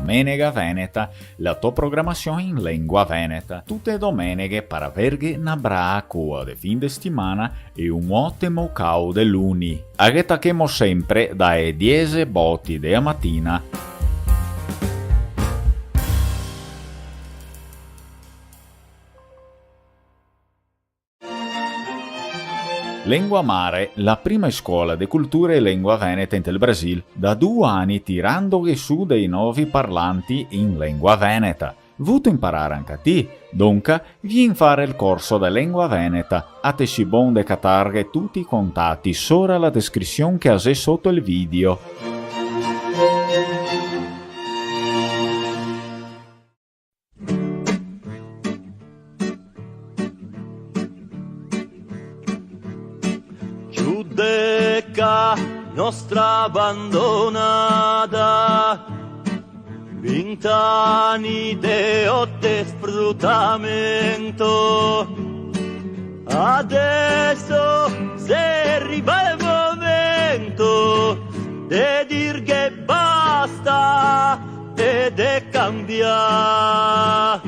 Domenica Veneta, la tua programmazione in lingua veneta. Tutte domeniche per averghe una bracua di fin de settimana e un ottimo cau de luni. Aghetachemo sempre dalle 10 botti della mattina. Lingua Mare, la prima scuola di cultura e lingua veneta in del Brasil, da 2 anni tirando su dei nuovi parlanti in lingua veneta. Vuto imparare anche a te, dunque vieni fare il corso di lingua veneta. A te si bon de catarghe tutti i contatti sopra la descrizione che hai sotto il video. Giudecca nostra abbandonata, 20 anni di otte sfruttamento. Adesso se arriva il momento di dir che basta e di cambiare.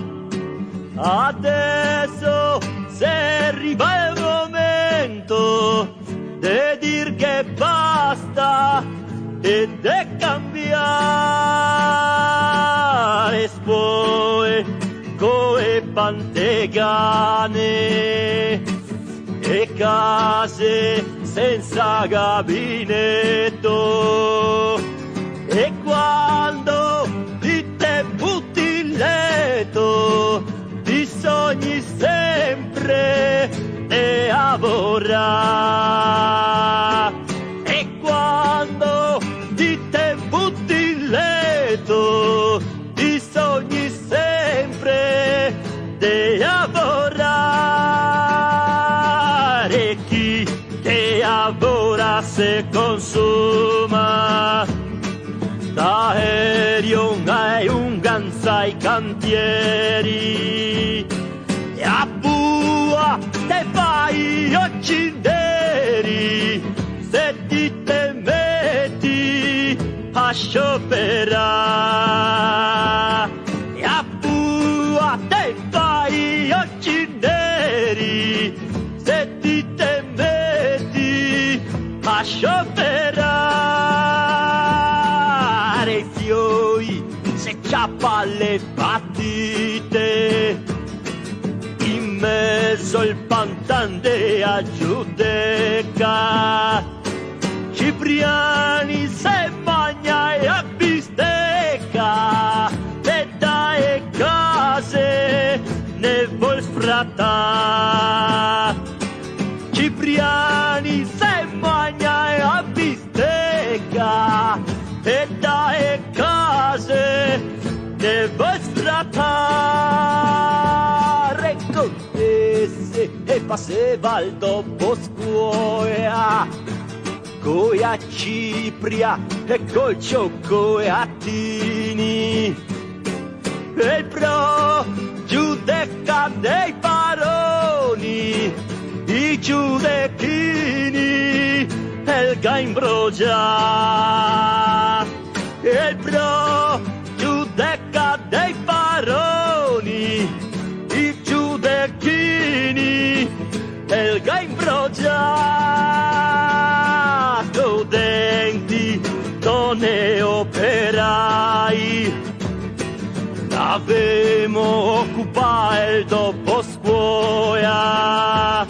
Adesso se arriva il momento de dir che basta e de cambiare poi come pantegane e case senza gabinetto. E quando di te butti il letto ti sogni sempre e lavorare. E quando di te butti il letto ti sogni sempre di lavorare. Chi che lavora se consuma, d'aereo hai un ganzai cantieri e a bua te fai occhi neri se ti te metti a scioperare. E a bua te fai occhi neri se ti te metti a scioperare. Fioi se ciappa le partite in mezzo al pantante a Giudecca. Cipriani se magna e a bistecca e dai case ne vuol sfrattare. Cipriani se magna e a bistecca e dai case ne vuol sfrattare. Contesse e passeva al dopo scuola coi a Cipria e col ciocco e a Tini e il pro Giudecca dei baroni, i giudecchini e il gaimbrogia. E il pro Giudecca dei baroni, i giudecchini e il gaimbrogia. Studenti, donne operai, avemo occupato il dopo scuola.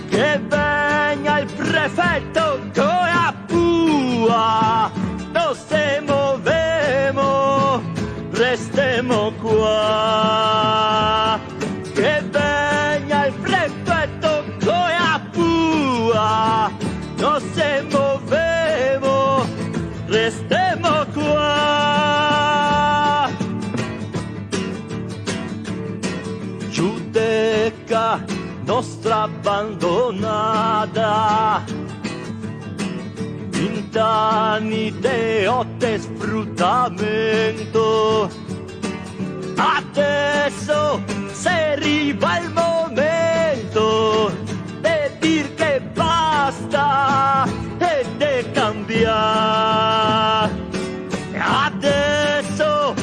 Che venga il prefetto con la pua, non se movemo, restiamo qua. Che venga il prefetto con la pua, non se movemo, restiamo qua. Giudecca nostra abbandonata, 20 anni di otte sfruttamento. Adesso se arriva il momento di dir che basta e di cambiare. Adesso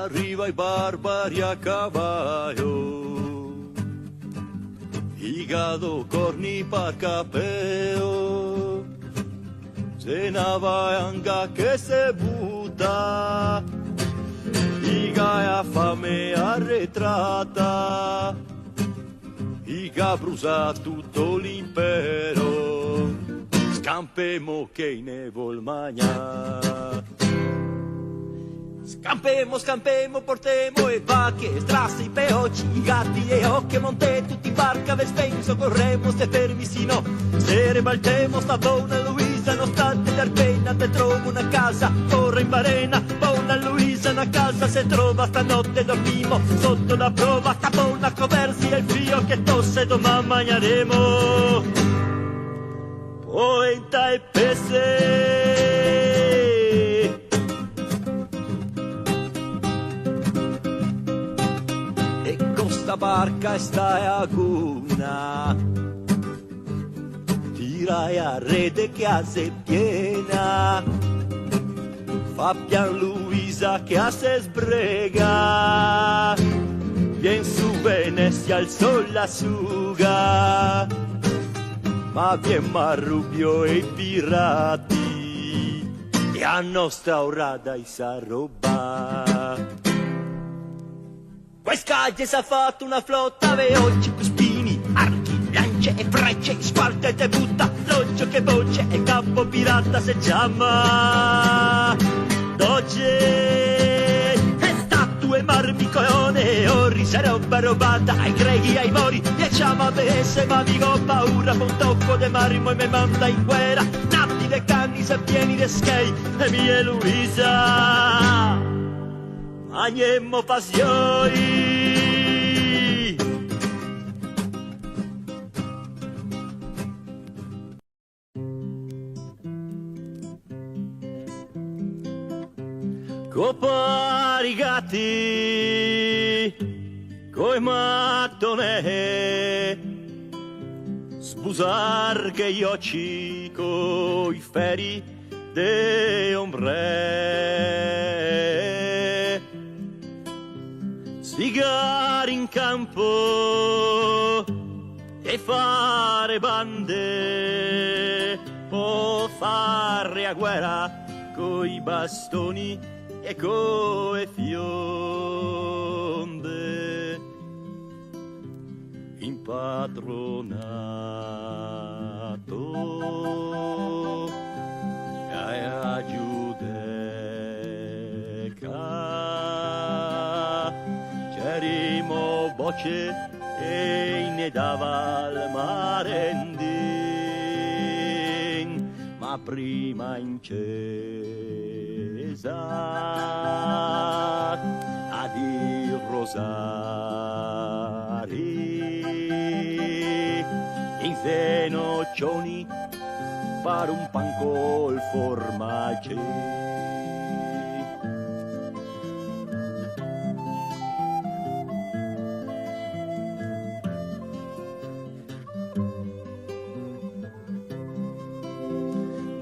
arriva i barbari a cavallo, hígado, corni, parcapeo, se na vaianga che se butta, higa a fame arretrata, higa brusa tutto l'impero, scampemo che ne vol magna. Scampemo, scampemo, portemo e vacche, strassi, peoci, i gatti e occhi, monte, tutti barca, vespenso, corremo, ste fermi, si no, se rebaltemo, sta buona Luisa, nonostante l'arbena, te trovo una casa, corre in barena, buona Luisa, una casa, se trova, stanotte dormimo, sotto la prova, sta buona, coversi il frio che tosse, domani mangiaremo, poenta e pese. Sta barca e stai a guna, tirai a rete che a se piena, fa pian Luisa che a se sbrega, vien su Venezia il sol la suga, ma vien Marrubio e i pirati, e a nostra orada i sa roba. Quest'agge s'ha fatto una flotta, veloci, spini, archi, lance e frecce, squarta e te butta, l'occhio che voce e capo pirata se chiama. Doce, e statue, marmi, colone, orrisa, roba robata, ai greghi, ai mori, diciamo a me se ma dico paura, con tocco de marmo e me manda in guerra, nati de canni se pieni de skei, e mia Luisa. Agnemo passioni. Copari gatti, coi mattone, sbusar che io ci coi feri de ombre. Sigare in campo e fare bande, o fare a guerra coi bastoni e coi fionde, impadronato a Giudeca. Cerimo voce e ne dava al marendin, ma prima in chiesa a dir rosari, in zenoccioni fare un pan col formaggio.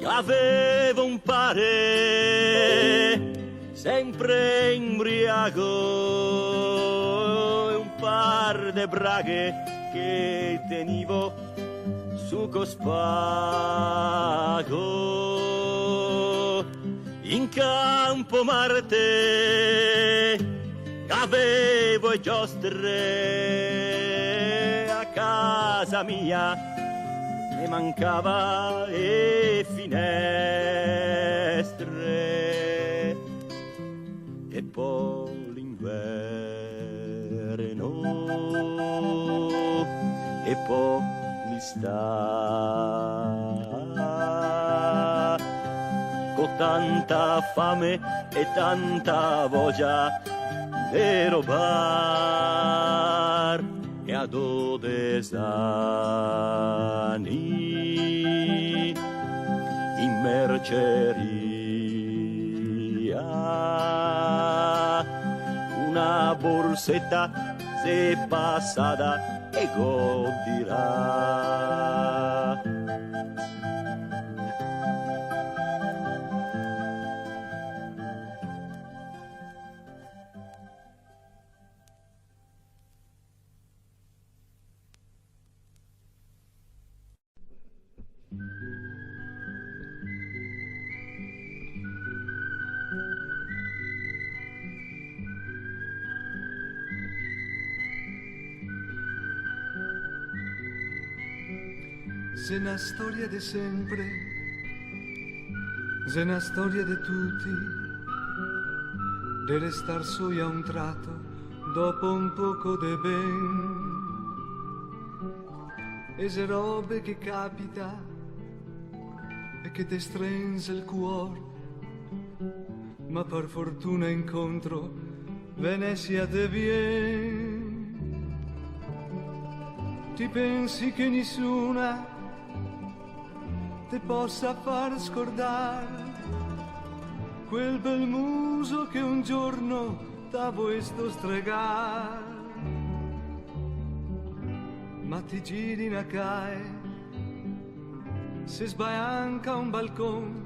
Avevo un pare sempre imbriaco e un par de braghe che tenivo su cospago. In campo Marte avevo e giostre, a casa mia ne mancava e finestre, e poi l'inverno e poi l'estate, con tanta fame e tanta voglia di robar, e a 12 anni in merceria una borsetta se passata e godirà. Se una storia de sempre, se una storia de tutti, de restar soli a un tratto dopo un poco de ben. E se robe che capita e che te stringe il cuore, ma per fortuna incontro Venezia te vien. Ti pensi che nessuna te possa far scordare quel bel muso che un giorno t'ha visto stregare, ma ti giri in cae, se sbianca un balcone,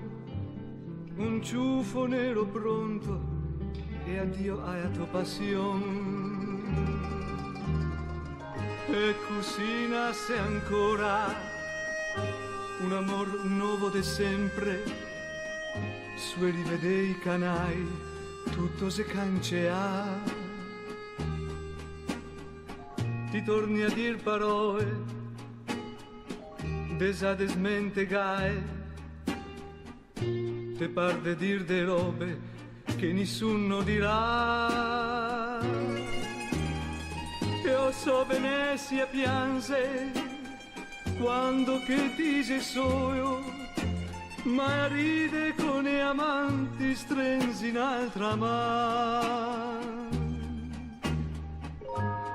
un ciuffo nero pronto e addio alla tua passione. E cusina se ancora un amor nuovo de sempre, su e rivedei i canai, tutto se cancea. Ti torni a dir parole, desadesmente gae, te par de dir de robe che nessuno dirà. Io so Venezia pianse quando che dice solo, ma ride con i amanti strenzi in altra mano.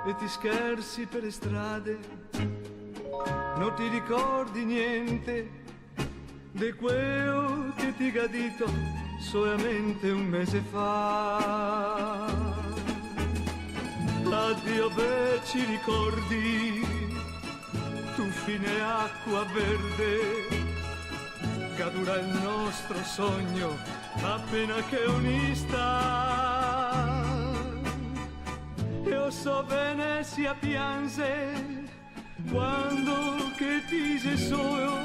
E ti scherzi per le strade, non ti ricordi niente di quello che ti ha detto solamente un mese fa. Addio beh, ci ricordi, tu fine acqua verde, cadurà il nostro sogno appena che un'ista. Io so Venezia pianse quando che dice solo,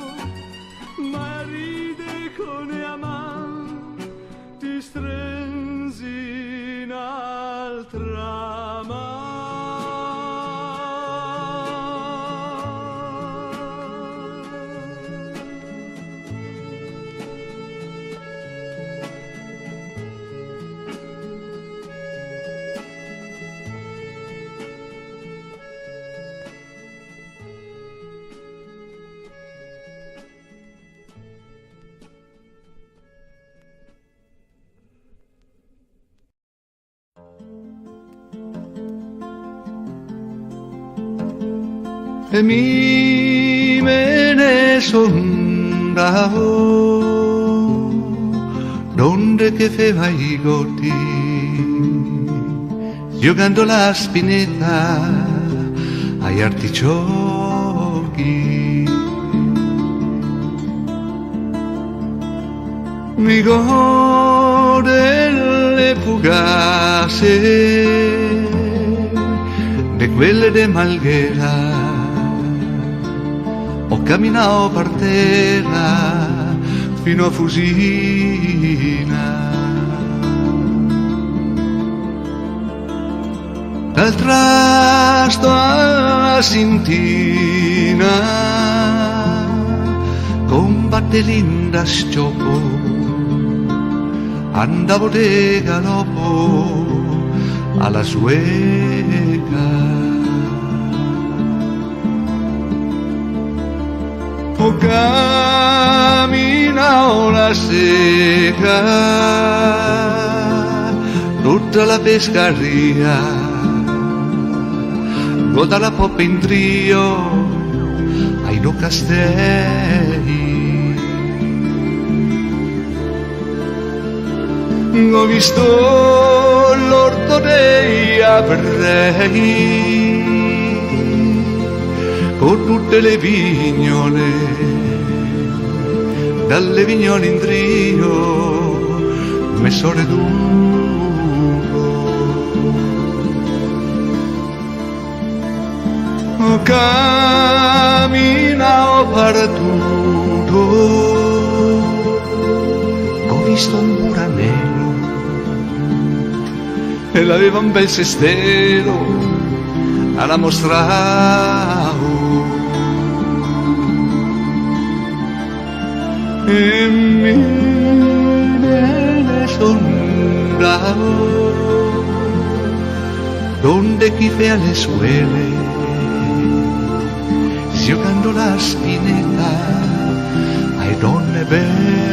ma ride con le amanti ti stringi in altra mano. E me ne sondavo donde che feva i gotti, giocando la spinetta agli artigiocchi. Mi gode le fugace de quelle de Malghera. Ho camminato per terra fino a Fusina. Dal Trasto alla Sintina combatte l'inda scioppo, andavo de galoppo alla Sueca. Ho camminato la seca, tutta la pescaria, goda la poppa in trio ai due castelli. Ho visto l'orto dei avrei con tutte le vignole, dalle vignole in trio, messore d'ugo. Ho camminato per tutto, ho visto un muranello e l'aveva un bel sestero alla mostravo. e mi viene sondado donde quise a la suele giocando la spinetta ai donne belle.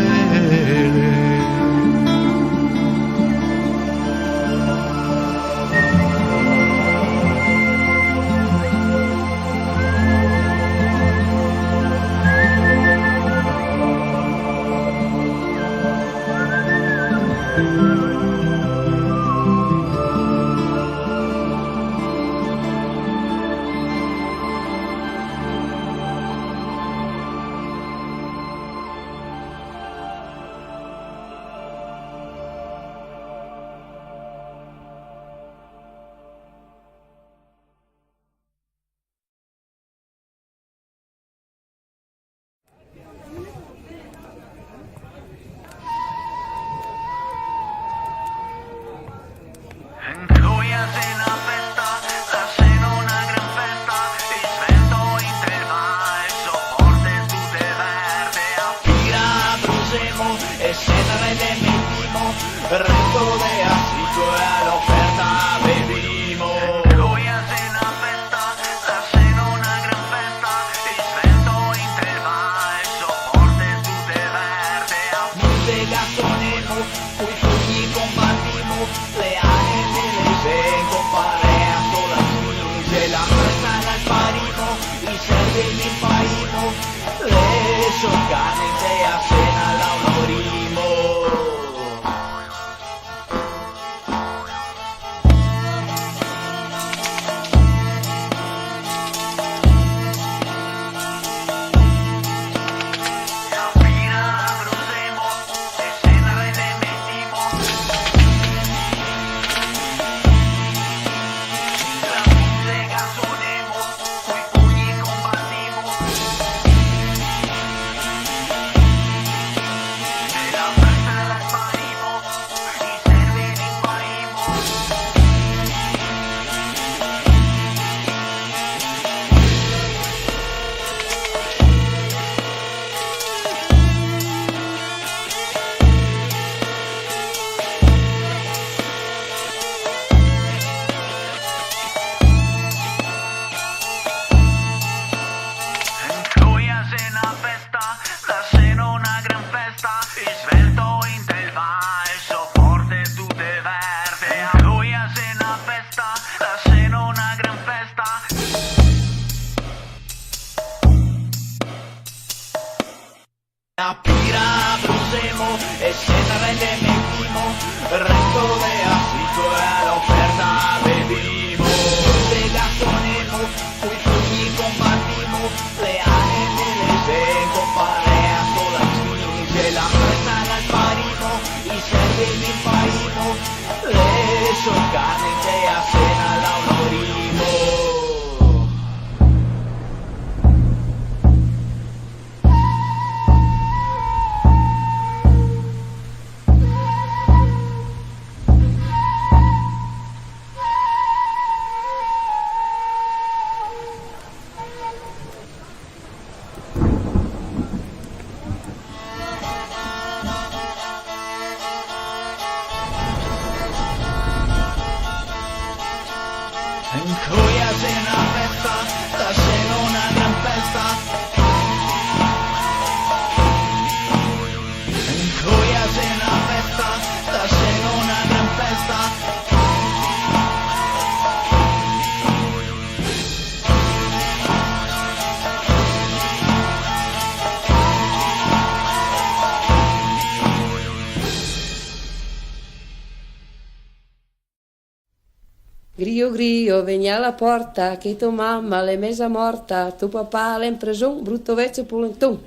Grio, grio, vegni alla porta, che tua mamma l'è mesa morta, tuo papà l'è in preson, brutto vecchio pulenton.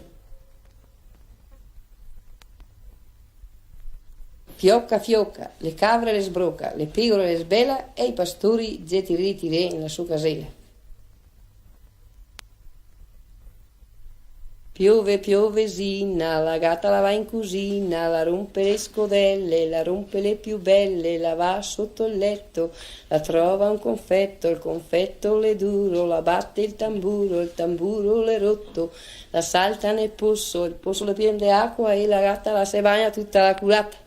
Fiocca, fiocca, le capre le sbrocca, le pecore le sbella e i pastori getti ritiri nella sua casella. Piove, piovesina, la gatta la va in cucina, la rompe le scodelle, la rompe le più belle, la va sotto il letto, la trova un confetto, il confetto le duro, la batte il tamburo le rotto, la salta nel posso, il posso le prende acqua e la gatta la se bagna tutta la culata.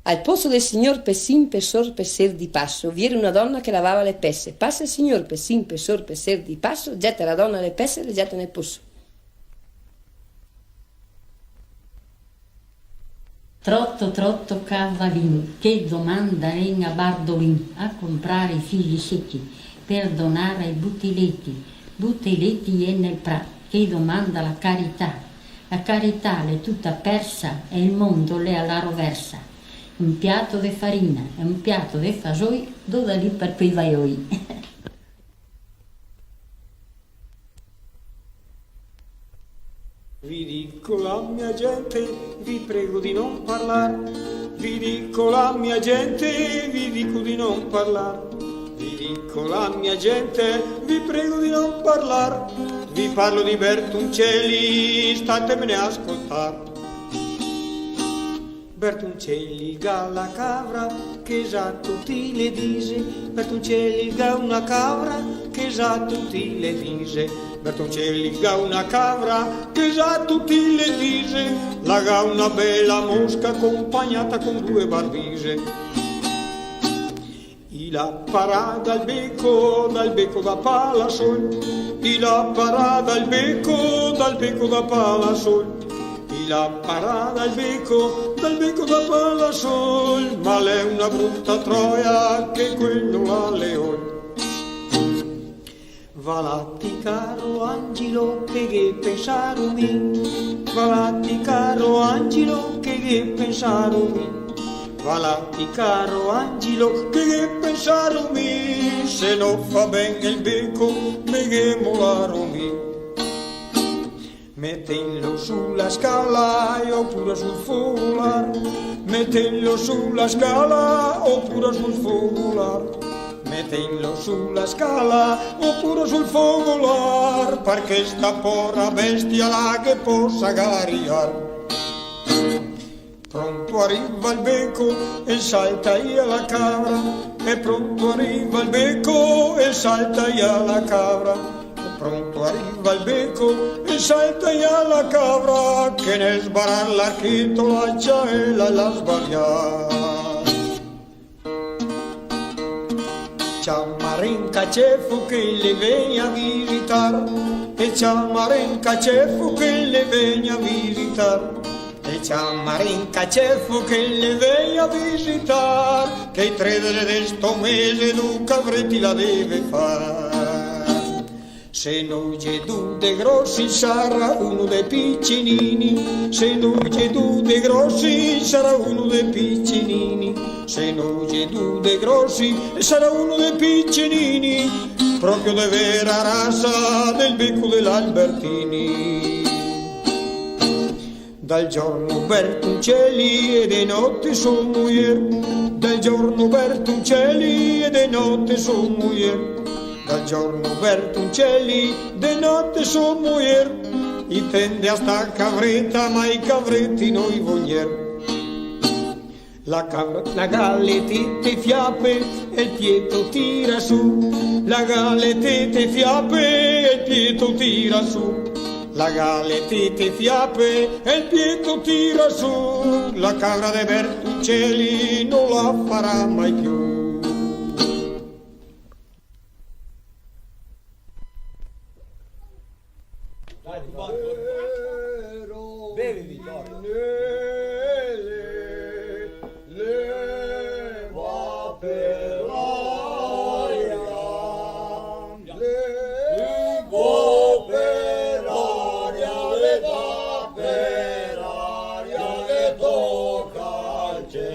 Al posto del signor Pessin Pessor Pesser di Passo vi era una donna che lavava le pesse. Passa il signor Pessin Pessor Pesser di Passo, getta la donna le pesse e le getta nel posso. Trotto, trotto, cavalin, che domanda regna Bardolin a comprare i figli secchi per donare ai buttiletti e nel pra, che domanda la carità l'è tutta persa e il mondo le alla roversa. Un piatto di farina e un piatto di fasoi, dove lì per quei vaioi. Vi dico la mia gente, vi prego di non parlare. Vi dico la mia gente, vi dico di non parlare. Vi dico la mia gente, vi prego di non parlare. Vi parlo di Bertoncelli, statemene a ascoltare. Bertoncelli ga la cabra che sa tutti le dise. Bertoncelli ga una cabra che sa tutti le dise. Bertoncelli ga una cabra che sa tutti le dise. La ga una bella mosca accompagnata con due barbise. La parada al becco da Palasol. La parada al becco da Palasol. La parada al becco da Palasol, ma l'è una brutta troia che quello la leon. Valatti caro Angelo che pensaro mi, valatti caro Angelo che pensaro mi, valatti caro Angelo che pensaro mi, se non fa bene il becco me che molaro mi. Mettenlo sulla scala oppure sul fogolar, mettenlo sulla scala oppure sul fogolar, mettenlo sulla scala oppure sul fogolar, perché sta porra bestia là che possa gariar. Pronto arriva il becco e salta via la cabra, e pronto arriva il becco e salta via la cabra. Pronto arriva il becco e salta via la cabra, che nel sbarar l'archetto la ciaella la sbaglia. C'ha Marenca Cefo che le viene a visitar, e c'ha Marenca Cefo che le viene a visitar, e c'ha Marenca Cefo che le viene a visitar, che i 3 di sto mese Luca Vretti la deve fare. Se non c'è due de grossi sarà uno dei piccinini, se non c'è due de grossi sarà uno dei piccinini, se non c'è due de grossi sarà uno dei piccinini, proprio de vera razza del becco dell'Albertini. Dal giorno Bertoncelli e de notte son mujer, dal giorno Bertoncelli e de notte son mujer. Dal giorno Bertoncelli, de notte son mujer, i tende a sta cavretta, ma i cavretti noi voglier. La galletette fiappe e il pieto tira su, la galletette fiappe e il pieto tira su, la galletette fiappe e il pieto tira su, la cabra de Bertoncelli non la farà mai più. Bevi Vittorio. Leva per aria, leva per aria, leva per aria, le tocca al cielo.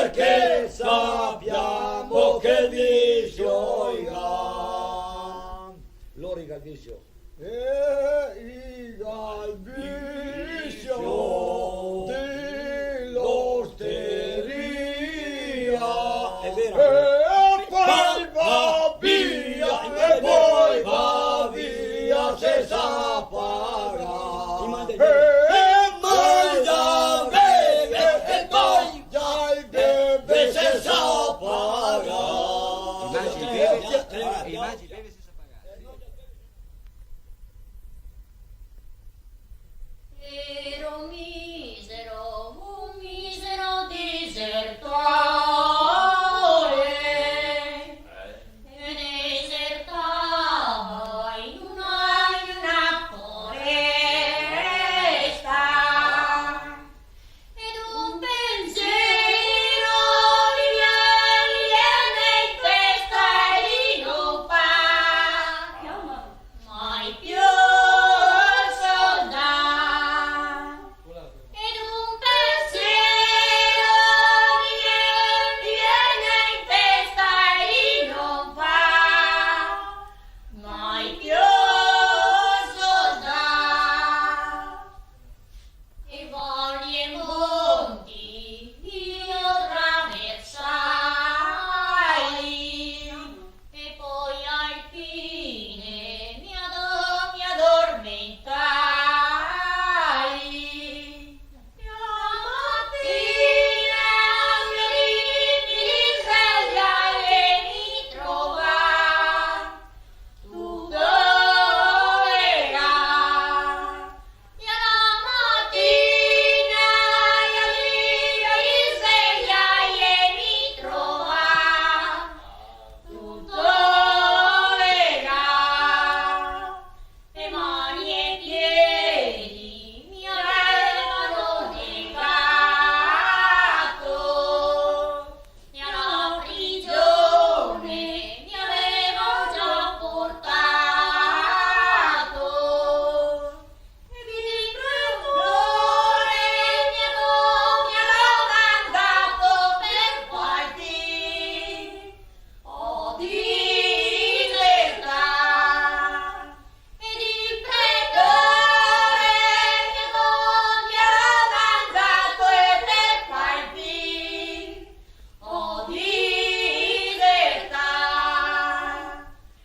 perché sappiamo che il vizio l'origa il vizio. Il vizio dell'osteria È vero. e poi va via e poi va via senza pagare e mangia beve e mangia e beve senza pagare. Mangi, beve senza pagare. Ero un misero disertore, e desertava in una foresta, ed un pensiero mi viene in testa e non fa mai più soldare. Ed un pensiero mi viene in testa e non fa mai più soldare. E valli e monti io traversai, e poi al fine mi addormentai. La mattina mi risvegliai e mi trovai tutto era. E alla mattina mi risvegliai e mi trovai tutto era. E mani e piedi mi avevano negato, e alla prigione mi avevano già portato, e vidi il pretore mi aveva mandato per partir o disertare. Ed il pretore mi aveva mandato per partir o disertare.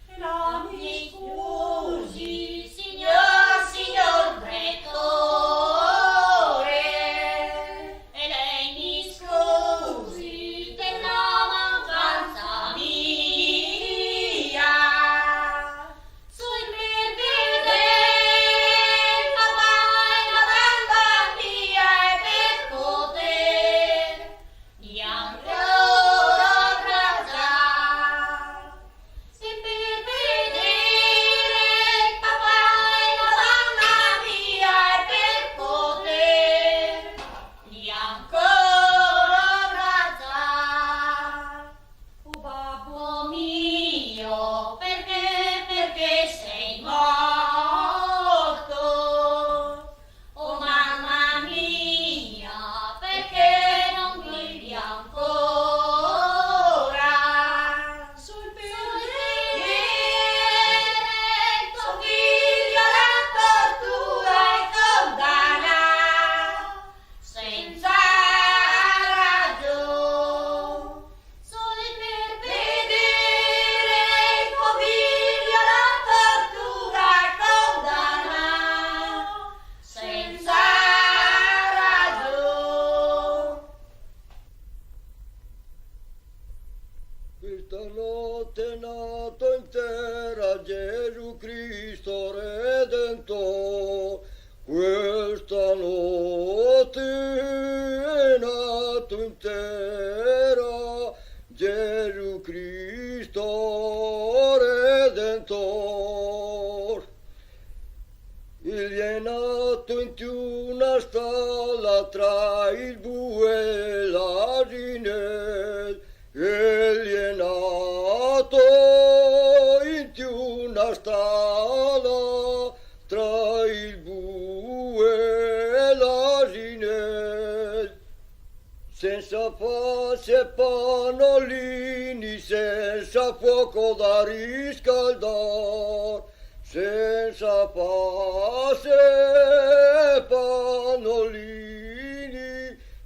E la mi scusi, signor pretore, e lei mi scusi della mancanza mia. Sul per vedere papà e la banda mia e per poter di ancora abbracciare. Se per vedere papà e la banda mia e per poter di ancora abbracciare. Oh babbo mio, perché sei morto? Oh mamma mia, perché non vivi ancora? Sul pensiero tuo figlio la tortura e condanna senza ragione. Solo per vedere tuo figlio la tortura e condanna senza ragione. Questa notte è nato in terra Gesù Cristo Redentore. Questa notte è nato in terra Gesù Cristo Redentore. Egli è nato in una stalla tra il bue e l'asine. Egli è nato in una stalla tra il bue e l'asine. Senza pace e pannolini senza fuoco da riscaldar, senza pace e pannolini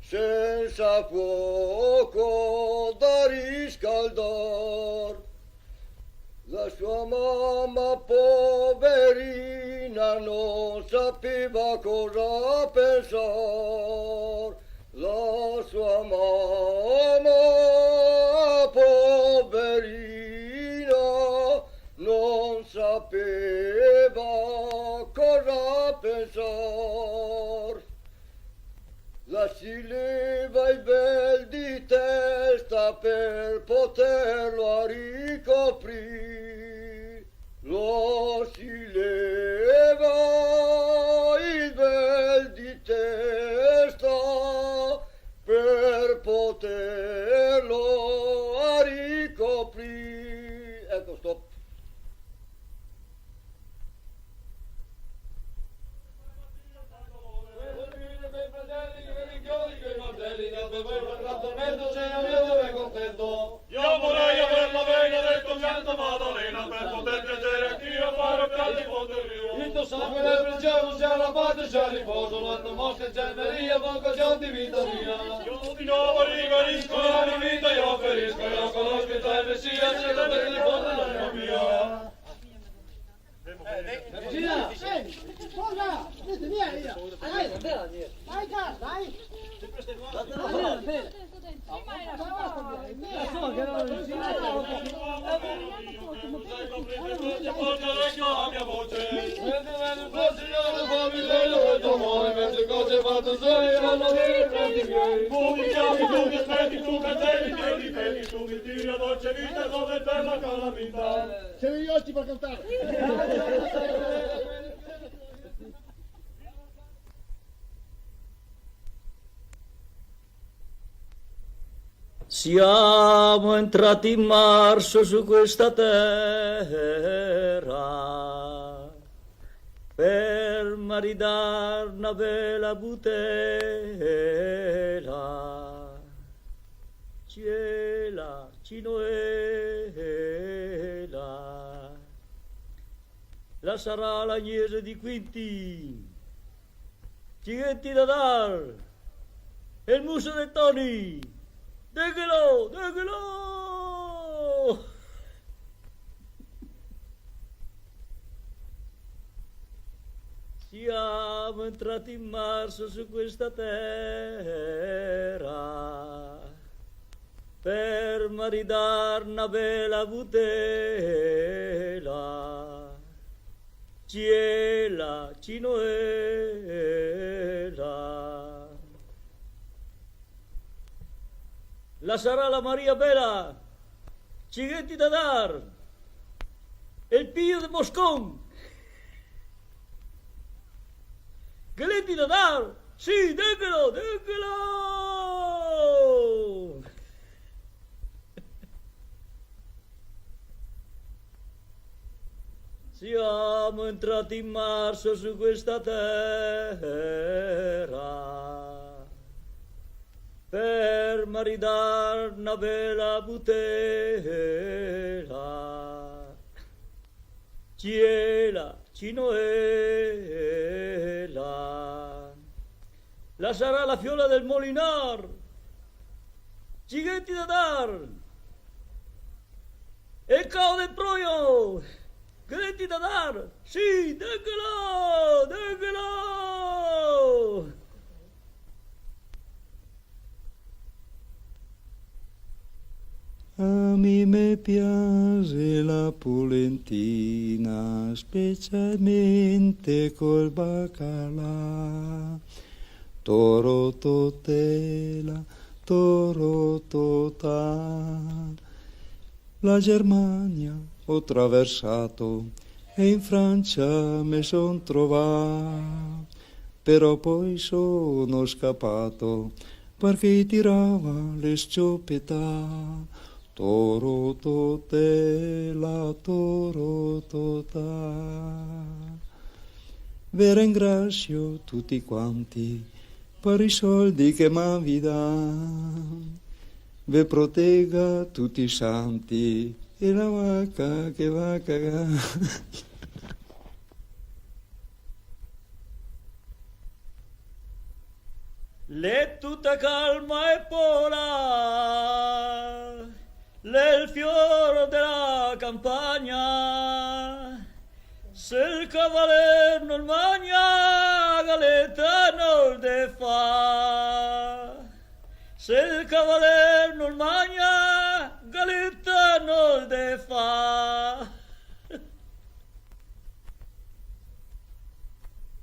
senza fuoco da riscaldar. La sua mamma poverina non sapeva cosa pensar. La sua mamma poverina non sapeva cosa pensar. La si leva il vel di testa per poterlo ricoprire. Lo si leva il vel di testa per poterlo ricoprire. Ecco, stop. Io vorrei aver la vena del compianto Maddalena per poter piacere anch'io fare piatti poterio. Il tuo sangue nel pregiato sia la pace sia il riposo, la tua mosca infermeria, vocazione di vita mia. Io di nuovo riverisco la mia vita, io ferisco, io conosco il tuo Messia, sia da te di fondo la mia. Regina, cosa? Via, via. Vai, gas, vai. Siamo gli occhi per cantare. Siamo entrati in marzo su questa terra per maridar una bella butela, ciela, cinoela, la sarà l'Agnese di Quinti, Cighetti da dar, e il muso dei Toni. Déjelo, déjelo. Siamo entrati in marzo su questa terra per maridar una bella butela, ciela, cinoela. La sarà la Maria Bella, Cighetti da dar, el Pío de Moscón, Galetti da dar, sí, déjelo, déjelo. Siamo entrati in marzo su questa terra per maridar una bella butela, ciela, cinoela, la sarà la fiola del Molinar, Cighetti da dar, el cao del Proio, Galetti da dar, sì, déjelo, déjelo. A me piace la polentina, specialmente col baccalà. Toro totela, toro total. La Germania ho attraversato e in Francia mi son trovato, però poi sono scappato perché tirava le scioppetà. Toro totela, toro total. Vi ringrazio tutti quanti per i soldi che m'avete dato. ve protegga tutti i santi e la vacca che va a cagare. L'è tutta calma e pola, l'è il fiore della campagna. Se il cavalier non mangia, galetta non de fa. Se il cavalier non mangia, galetta non de fa.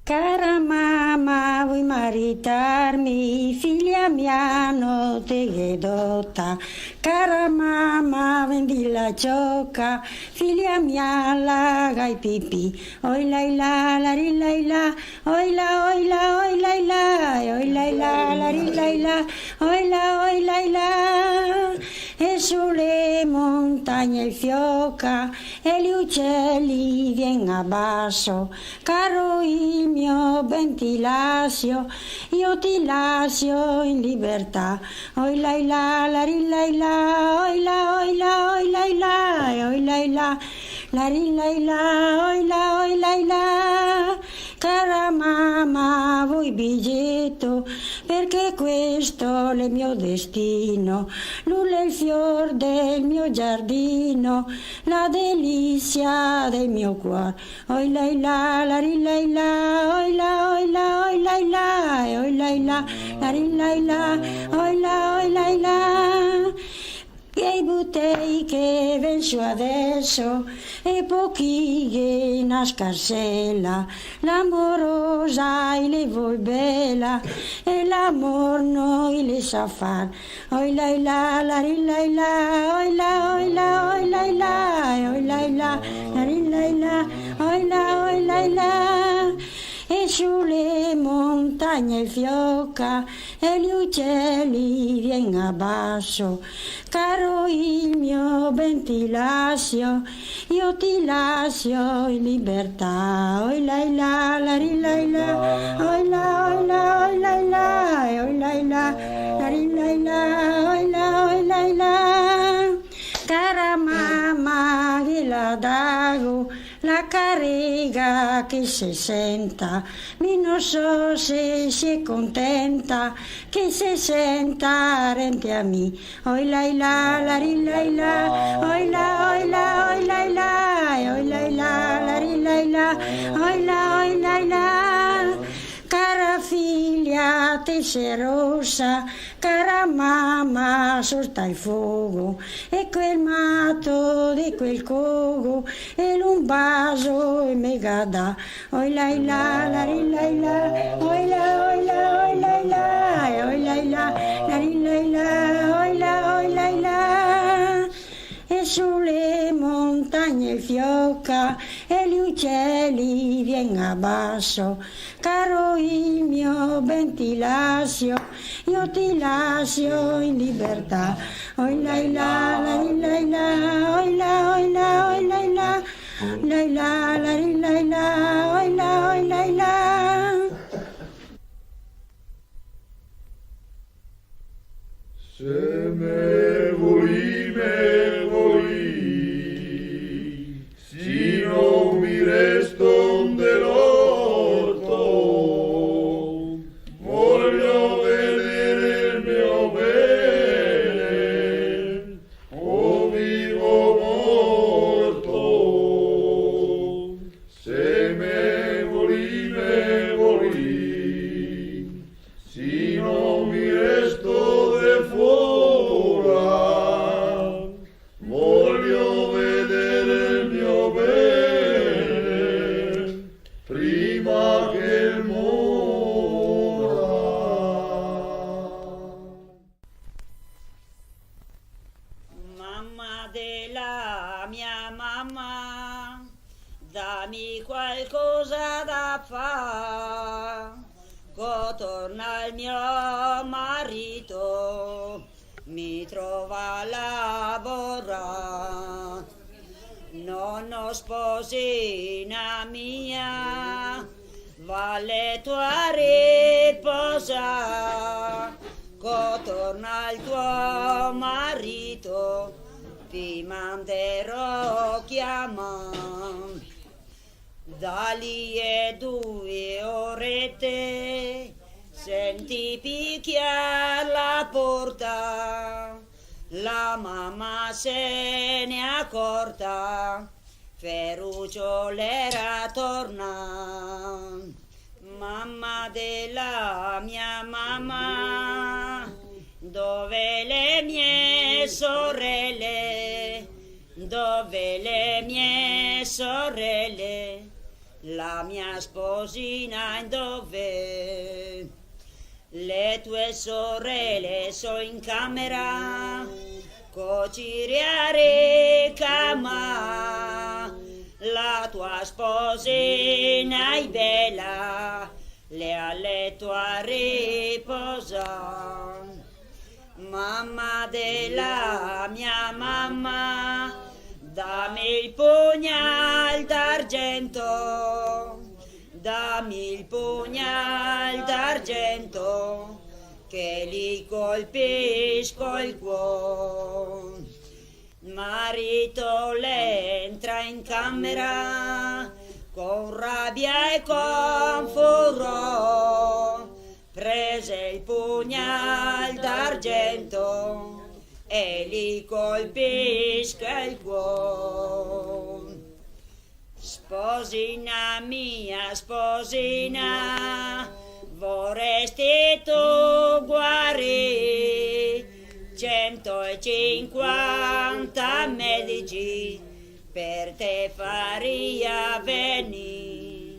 Cara mamma, vuoi maritarmi? Figlia mia, non te ghedota. Cara mamma, vendi la ciocca. Figlia mia, lagai pipì. Oi lai la, la ri lai la. Oi la, oi la, oi lai la. Oi lai la ri lai la. Oi la, oi lai la. E sulle montagne il fioca e gli uccelli vien a basso. Caro il mio ben ti lascio, io ti lascio in libertà. Oi lai la, la ri lai la, oi la, oi la, oi lai la, oi lai la ri lai la, oi la, oi lai la. Cara mamma, vuoi biglietto, perché questo è il mio destino. Nulla è il fior del mio giardino, la delizia del mio cuore. Oi lai la, la ri lai la, oi la, oi la, oi lai la, oi lai la ri lai la, oi la, oi lai la. E i buttei che ven su adesso e pochi che una scarsella, l'amorosa e le vuol bella e l'amor noi le sa far. Oi lai la, la ri lai la, oi la, oi la, oi lai la, oi lai la ri lai la, oi la, oi lai la. E sulle montagne il fioca e gli uccelli vien a basso. Caro il mio ben ti lascio, io ti lascio in libertà. Oi lai la, la ri lai la, oi la, oi la, oi lai la, oi lai la ri lai la, oi la, oi lai la. Cara mamma che la dago, la carica che si senta, mi non so se si è contenta, che si senta rente a me. Oi lai la, la ri lai la, oi la, oi la, oi lai la, oi lai la ri lai la, oi la, oi lai la. Cara figlia, te sei rossa, cara mamma, sorta il fuoco, e quel matto di quel cogo, e un vaso e me gada. Oi lai la, la ri lai la, oi la, oi la, oi lai la, oi lai la ri lai la, oi la, oi lai la. E sulle montagne il fioca e gli uccelli vien a basso. Caro il mio ben ti lascio, io ti lascio in libertà. Oi lai la, la ri lai la, oi la, oi la, oi lai la, lai la ri lai la, oi la, oi lai la. Se me voi, si non mi risponde l'orto, voglio vedere il mio bene, o vivo o morto. Se me voi, si non mi resto de fuora, voglio vedere il mio bene prima che mora. Mamma della mia mamma, dammi qualcosa da fare. Torna il mio marito, mi trova a lavorare. Nonno sposina mia, va a letto a riposa. torna il tuo marito, ti manderò chiamare. Da lì e 2 orette senti picchiare la porta, la mamma se ne accorta, Ferruccio l'era torna. Mamma della mia mamma, dove le mie sorelle, dove le mie sorelle, la mia sposina dove? Le tue sorelle sono in camera, cociriare cama, la tua sposina è bella, le ha letto a riposare. Mamma della mia mamma, dammi il pugnal d'argento, dammi il pugnal d'argento, che li colpisco il cuore. Marito l'entra in camera, con rabbia e con furore, prese il pugnal d'argento e li colpisca il cuore. Sposina mia, sposina, vorresti tu guarire 150 medici per te faria venire.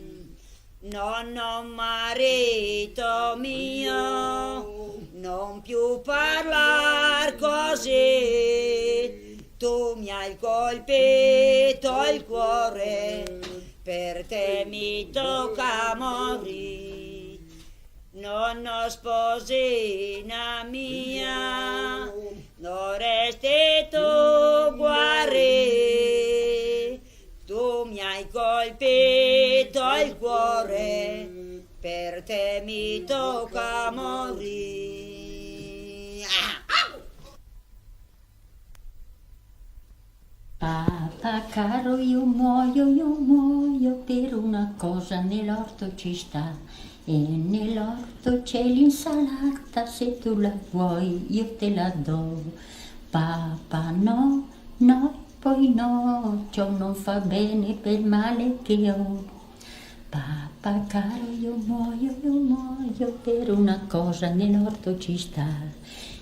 Nonno marito mio, non più parlar così, tu mi hai colpito il cuore, per te mi tocca morire. Nonno sposina mia, dovresti tu guarire, tu mi hai colpito il cuore, per te mi tocca morire. Papà caro, io muoio per una cosa, nell'orto ci sta. E nell'orto c'è l'insalata, se tu la vuoi io te la do. Papà no, no, poi no, ciò non fa bene per il male che ho. Papà caro, io muoio per una cosa, nell'orto ci sta.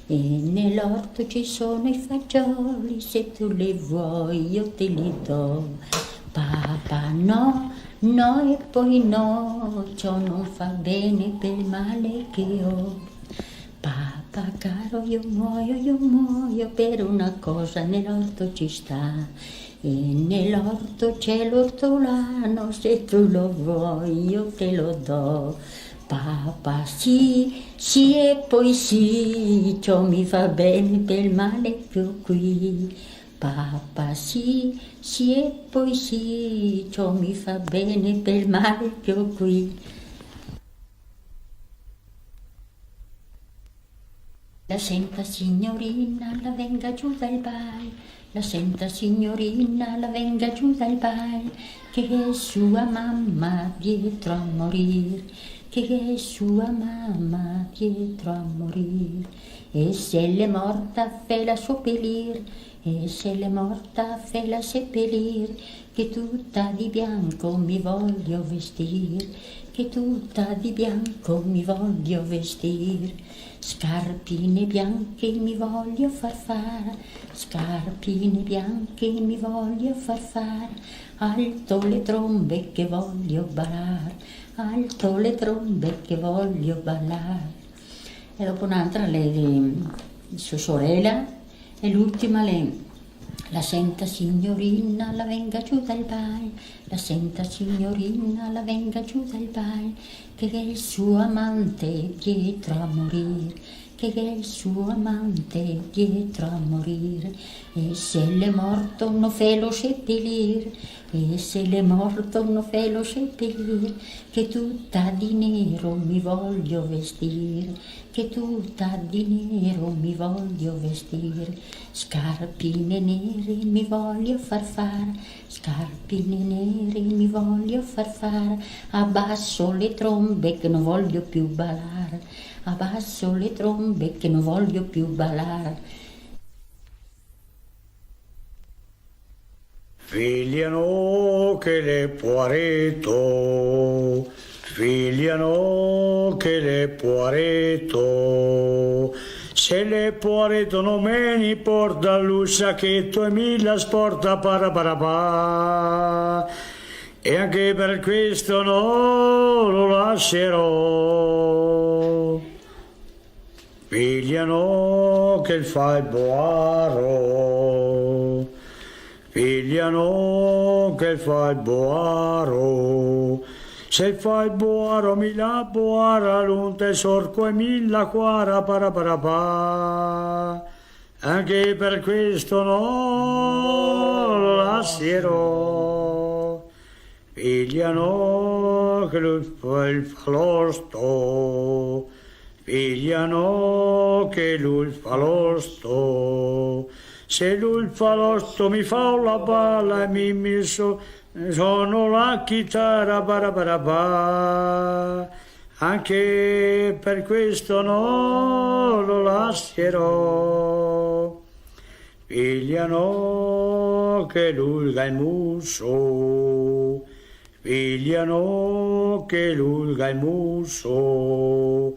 E nell'orto ci sono i fagioli, se tu li vuoi io te li do. Papà no, no e poi no, ciò non fa bene per il male che ho. Papà caro, io muoio per una cosa, nell'orto ci sta. E nell'orto c'è l'ortolano, se tu lo vuoi io te lo do. Papà sì e poi sì, ciò mi fa bene per il male che ho qui. Papà sì e poi sì, ciò mi fa bene per il male che ho qui. La senta signorina, la venga giù dal baile, la senta signorina, la venga giù dal baile, che è sua mamma dietro a morir, che è sua mamma dietro a morir. E se l'è morta fela seppellir, e se l'è morta fela seppellir, che tutta di bianco mi voglio vestir, che tutta di bianco mi voglio vestir. Scarpine bianche mi voglio far fare, scarpine bianche mi voglio far fare, alto le trombe che voglio ballare, alto le trombe che voglio ballare. E dopo un'altra sua sorella, e l'ultima la senta signorina, la venga giù dal baile, la senta signorina, la venga giù dal baile, che è il suo amante dietro a morir, che che è il suo amante dietro a morire, e se l'è morto non fe lo seppellire, e se l'è morto non fe lo seppellire, che tutta di nero mi voglio vestire, che tutta di nero mi voglio vestire, scarpine nere mi voglio far fare, scarpine nere mi voglio far fare, abbasso le trombe che non voglio più ballare, abbasso le trombe che non voglio più ballare. Figlia no che le poareto, figlia no che le poareto, se le poareto non me ne porta lo sacchetto e mi la sporta pa, e anche per questo no lo lascerò. Figlia no che fa il boaro, figlia no che fa il boaro, se fa il boaro mi la boara l'un tesorco e mi la quara pa, anche per questo no lo lascerò. Figlia no che lui fa il falosto, figlia no che lui fa l'osto, se lui fa l'osto mi fa la balla e mi sono la chitarra pa, anche per questo no lo lascerò. Figlia no che lulga il muso, figlia no che lulga il muso,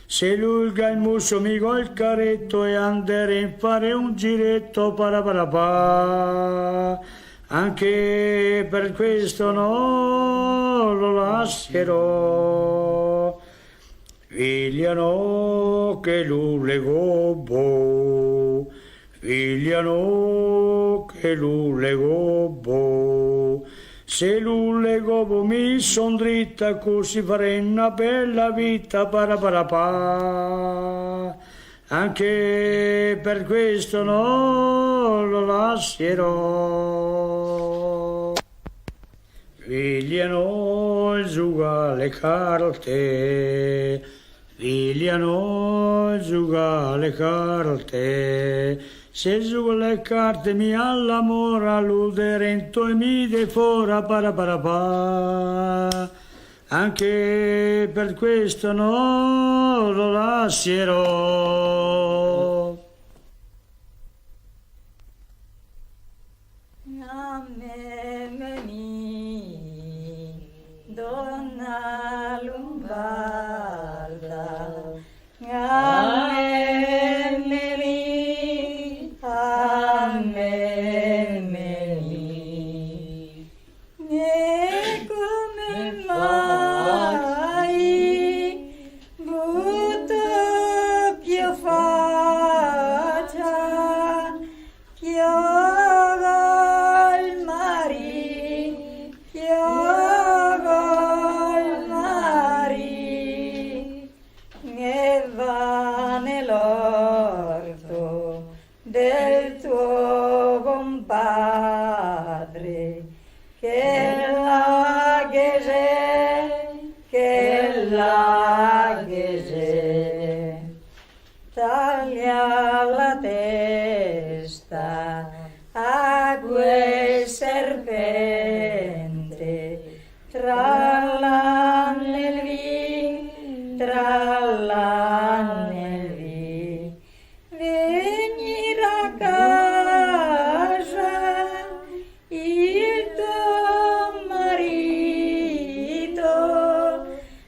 se lulga il muso mi go il caretto e andare a fare un giretto pa, anche per questo no lo lascerò. Figlia no che lulle gobbo, figlia no che lulle gobbo, se lulle gobbo mi son dritta così farei una bella vita pa, anche per questo no lo lascerò. Figlia no gioca le carte, figlia no gioca le carte, se gioco le carte mi all'amore l'uderento e mi defora pa, anche per questo no lo lascerò. Donna Lombarda, e come mai butto più faccia, chiova il mari, chiova il mari, e va nell'orto del tuo compadre, che la ghese, taglia la testa a quel serpente, tra l'anelli, venire a casa il tuo marito,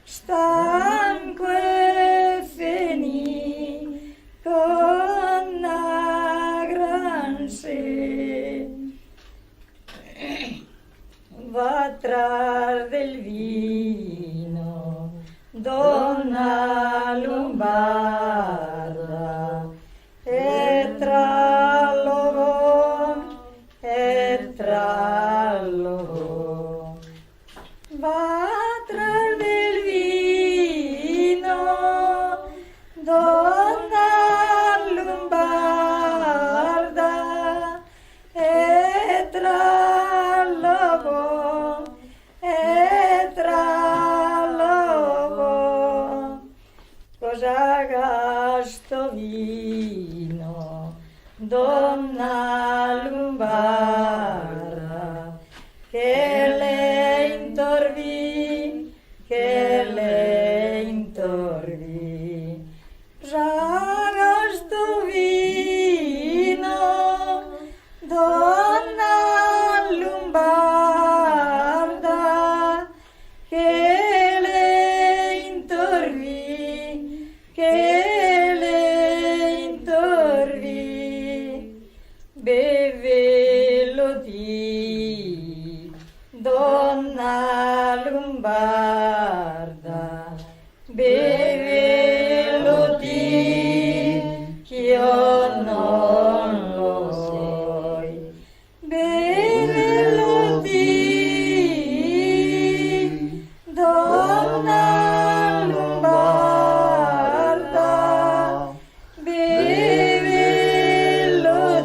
stanco e finì con una gran sete, va tra del vino, donna Lombarda, e tra loro va tra del vino, donna donna lombarda, che le intorvi, che le intorvi, ragasto vino, donna lombarda, che le intorvi, che le intorvi, bevelo di, donna lombarda, bevelo di, che io non lo so, bevelo di, donna lombarda, bevelo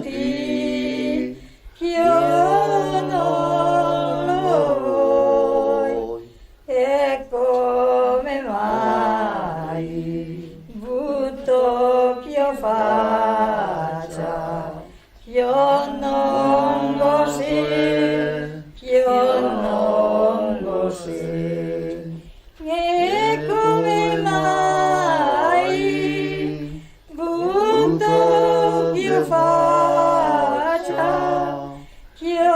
di, che io non lo vuoi. E come mai butto che io faccia, che io non lo so, che io non lo so. E come mai butto che io faccia, che io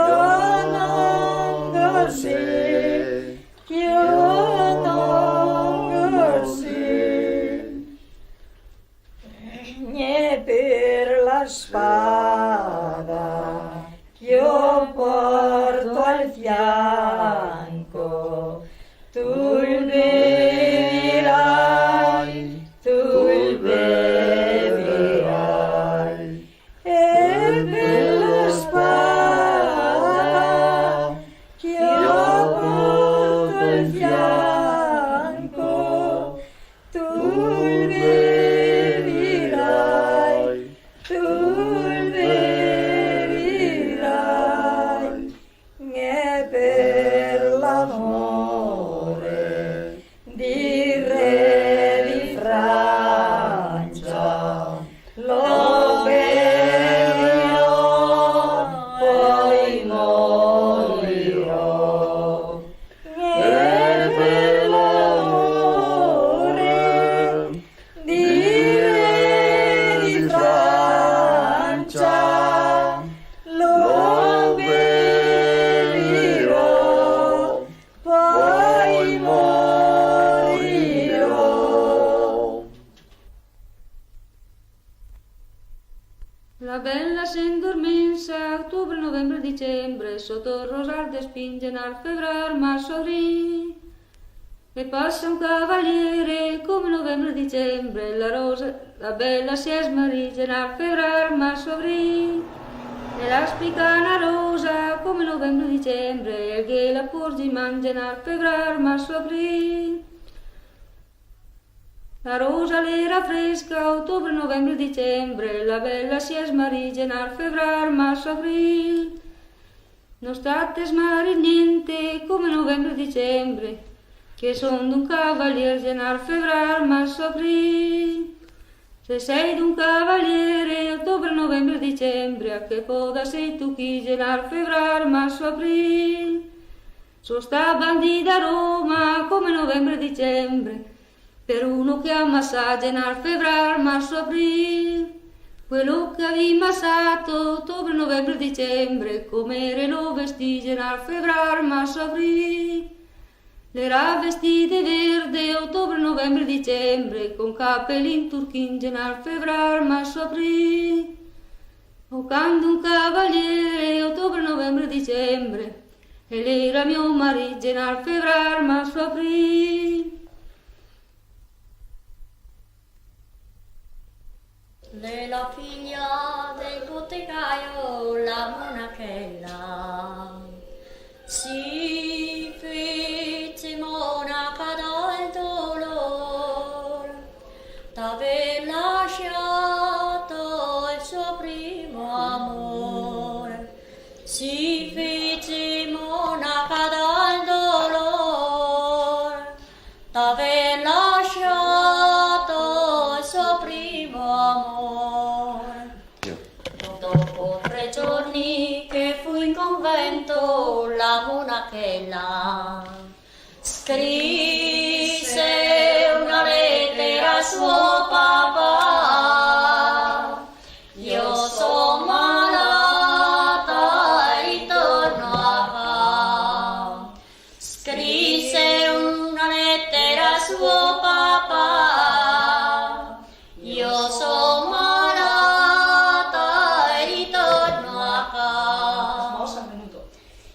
non lo so, che io non lo so. E per la spada che io porto al fianco, tu il bevirai, tu il bevirai. E per la spada che io porto al fianco, tu il bevirai, tu il bevirai. E per l'amore di re di Francia lo beverò, poi morirò. E per l'amore di re di Francia lo beverò, poi morirò. La bella s'indormenza, ottobre, novembre, dicembre, sotto il rosal spinge nel febbraio, marzo, aprile. E passa un cavaliere come novembre, dicembre, la bella si smarrige nel febbraio, marzo, aprile. E la spica una rosa come novembre, dicembre, e che la porgi mangia nel febbraio, marzo, aprile. La rosa l'era fresca, ottobre, novembre, dicembre, la bella si smarrige nel febbraio, marzo, aprile. Non state smarrignente come novembre, dicembre, che son d'un cavaliere nel febbraio, marzo, aprile. Se sei d'un cavaliere, ottobre, novembre, dicembre, a che coda sei tu chi nel febbraio, marzo, aprile. So sta bandita a Roma come novembre, dicembre, per uno che ammassaggia nel febbraio, marzo, aprile. Quello che avevi massato, ottobre, novembre, dicembre, come re lo vestige nel febbraio, marzo, aprile. L'era vestite verde, ottobre, novembre, dicembre, con capelli in turchinge nel febbraio, marzo, aprile. O quando un cavaliere, ottobre, novembre, dicembre, e l'era mio marito nel febbraio, marzo, aprile. La figlia del bottega la monachella si fece monaca dal dolore d'aver lasciato il suo primo amore, si fece monaca dal dolore d'aver lasciato il suo primo amore. Dopo 3 Radisco la monachella, scrisse una lettera a suo papà. Io sono malata e ritorno a casa. Scrisse una lettera a suo papà. Io sono malata e ritorno a casa.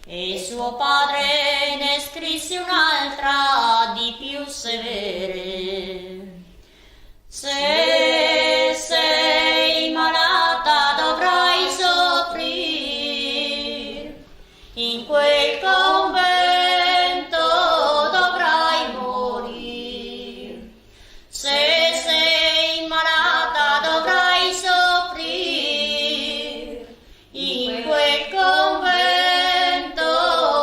E suo padre ne scrisse un'altra di più severe. Se sei malata dovrai soffrire, in quel convento dovrai morire. Se sei malata dovrai soffrire, in quel convento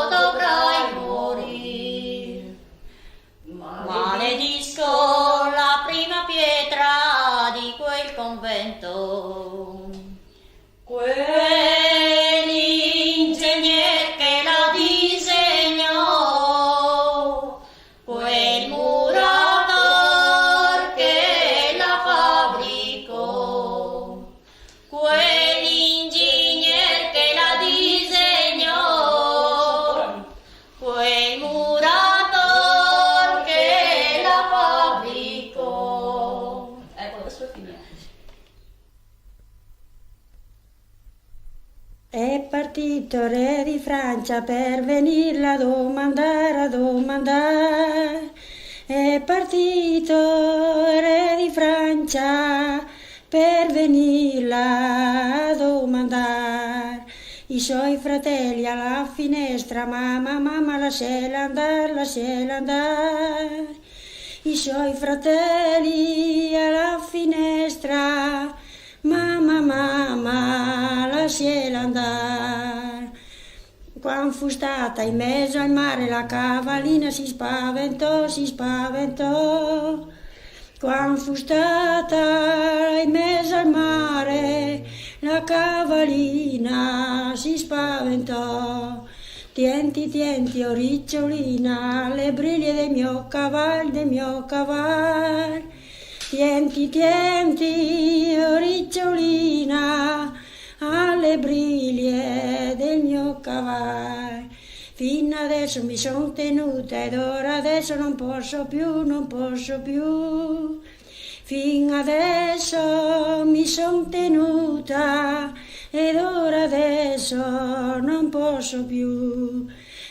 dovrai morire. Maledisco la prima pietra di quel convento, quell'ingegner che la disegnò, quel murador che la fabbricò, quell'ingegner che la disegnò, quel murador che la fabbricò. Ecco, adesso è finito. È partito re di Francia per venirla a domandare. È partito re di Francia per venirla a domandare. I suoi fratelli alla finestra, mamma, mamma, lasciala andare. I suoi fratelli alla finestra, mamma, mamma, lasciala andare. Quando fu stata in mezzo al mare la cavallina si spaventò. Quando fu stata in mezzo al mare la cavallina si spaventò. Tienti, tienti, o ricciolina, le briglie del mio cavallo. Tienti, tienti, o ricciolina, alle briglie del mio cavallo. Fino adesso mi son tenuta ed ora adesso non posso più. Fino adesso mi son tenuta ed ora adesso non posso più.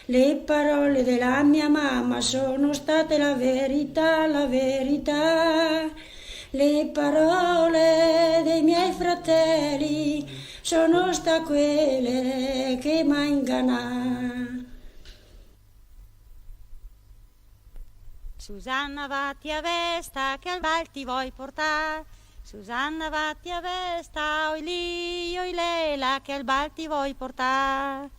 Le parole della mia mamma sono state la verità. Le parole dei miei fratelli sono state quelle che m'ha ingannato. Susanna vatti a vesta che al bal ti vuoi portare. Susanna vatti a vesta, oi lì, oi lela che al bal ti vuoi portare.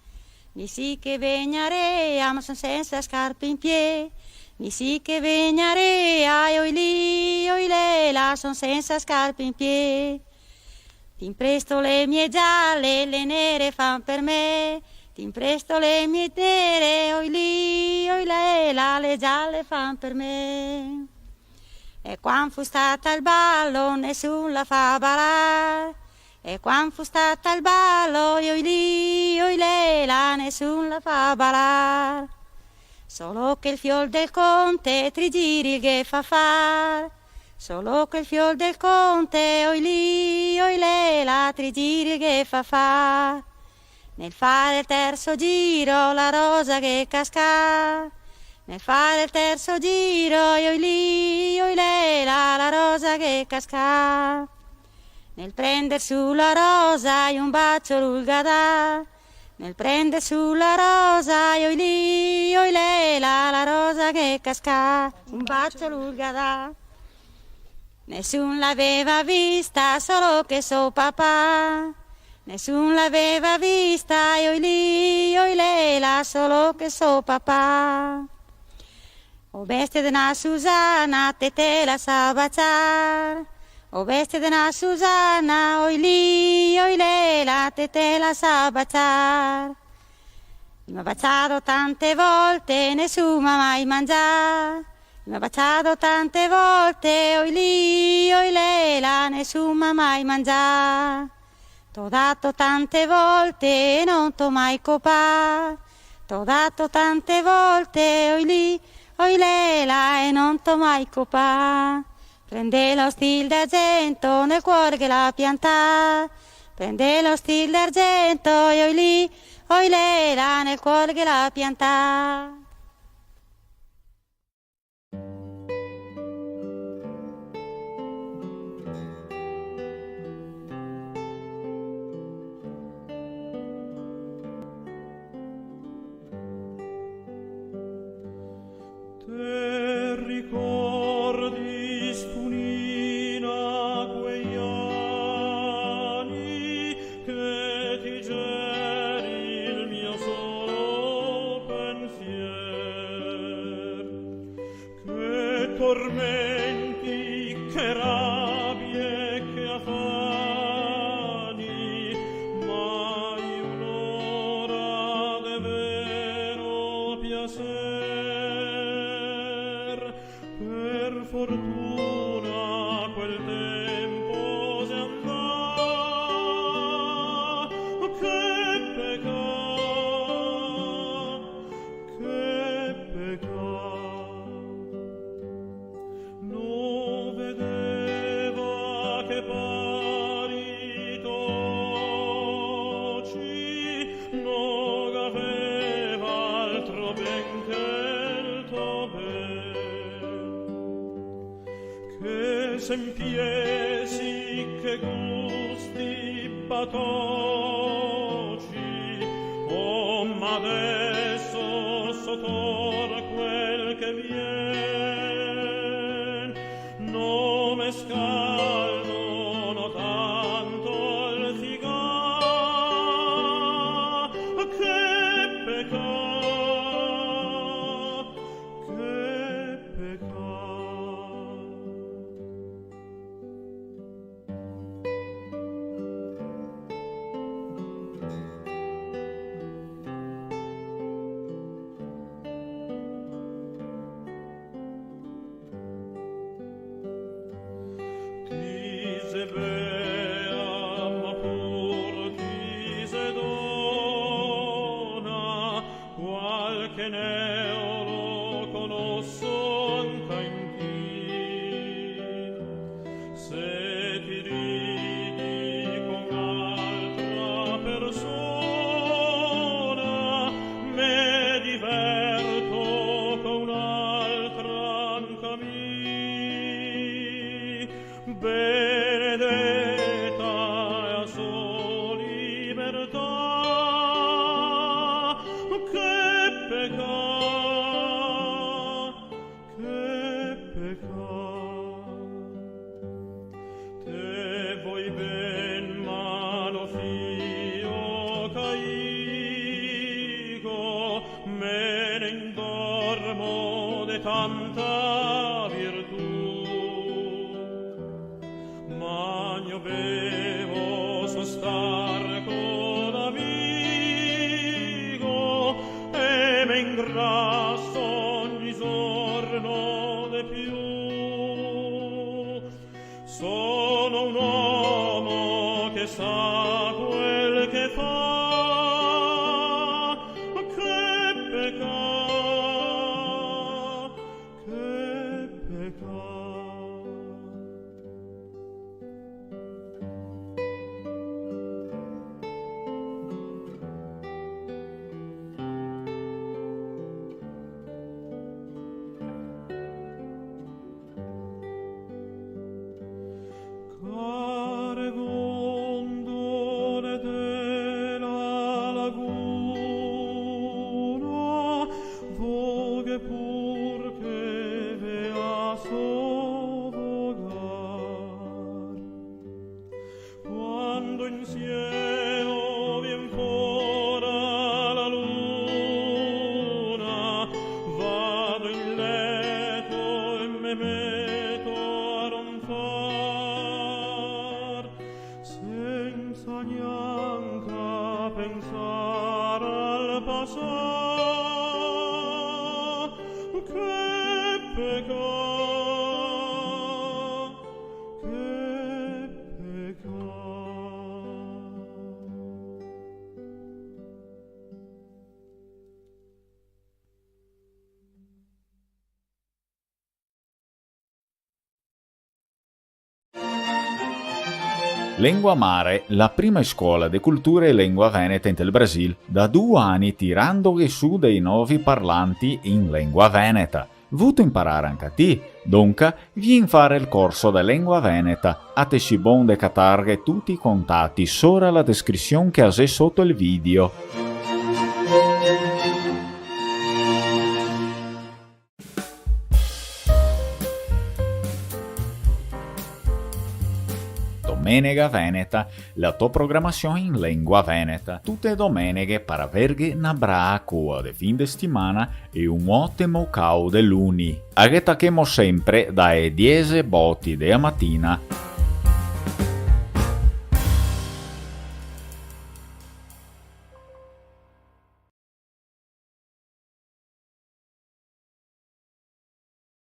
Mi sì che vegnarea, ma son senza scarpe in piedi. Mi sì che vegnarea, oi lì, oi lela, son senza scarpe in piedi. Ti impresto le mie gialle, le nere fan per me. Ti impresto le mie nere, oi lì, oi lela, le gialle fan per me. E quando fu stata al ballo nessun la fa ballare. E quando fu stata al ballo, oi lì, oi lela, nessun la fa ballare. Solo che il fiol del conte tri giri che fa far. Solo che il fiol del conte, oi lì, oi lela, tri giri che fa far. Nel fare il terzo giro la rosa che casca. Nel fare il terzo giro, oi lì, oi lela, la rosa che casca. Nel prender sulla rosa un bacio l'ulgada. Nel prender sulla rosa, oi lì, oi lela, la rosa che casca. Un bacio l'ulgada. Nessun l'aveva vista, solo che suo papà. Nessun l'aveva vista, oi lì, oi lela, solo che suo papà. O bestia d'una Susana, te la sa baciar. O bestia d'una Susana, oi lì, oi lela, te la sa baciar. Mi ha baciato tante volte, nessuno mi ha mai mangiato. Mi ha baciato tante volte, oi lì, oi lela, nessuno mi ha mai mangiato. T'ho dato tante volte e non t'ho mai copato. T'ho dato tante volte, oi lì, oi lela, e non t'ho mai copato. Prende lo stil d'argento nel cuore che l'ha piantata. Prende lo stil d'argento e oi lì, oi lela, nel cuore che l'ha piantata. Te ricordi, Stunina, quegli anni che ti geri il mio solo pensier? Che tormenti, che rabbie, che affanni, mai un'ora de vero piacer. Per fortuna quel tempo si andò, che peccato, non vedeva che paritoci, non aveva altro ben che il tuo ben. Che sempiesi, che gusti batoci, oh, ma adesso sottor quel che vien, non me scaldono tanto il figar. Che peccato, che peccato. Ti se bea, ma pur ti se dona, qualche neolo conosco anche in ti. Se ti ridi con altra persona, me diverto con un'altra anche mi. Benedetta è a sua libertà. Che peccato, che peccato. Te vuoi ben, ma lo fio caigo, me ne indormo de tanta virtù. Magno bevo so star con amigo e me ingrasso ogni giorno de più. Sono un uomo che sa quel che fa. Che peccato, che peccato. Care gondole della laguna, voghe pur che vea soffogar. Quando insieme vien fora la luna, vado in letto e me metto a ronfar, senza neanche pensare al passar, che peccato, che peccato. Lengua Mare, la prima scuola di cultura e lingua veneta in tel Brasil, da 2 anni tirando su dei nuovi parlanti in lingua veneta. Vuto imparare anche a te, dunque vieni fare il corso di lingua veneta. A te si bon de catarghe tutti i contatti sopra la descrizione che hai sotto il video. Domenica Veneta, la tua programmazione in lingua veneta. Tutte domeniche per avere una brava cua di fin di settimana e un ottimo cau de luni. Aghetachemo sempre dalle 10 botti della mattina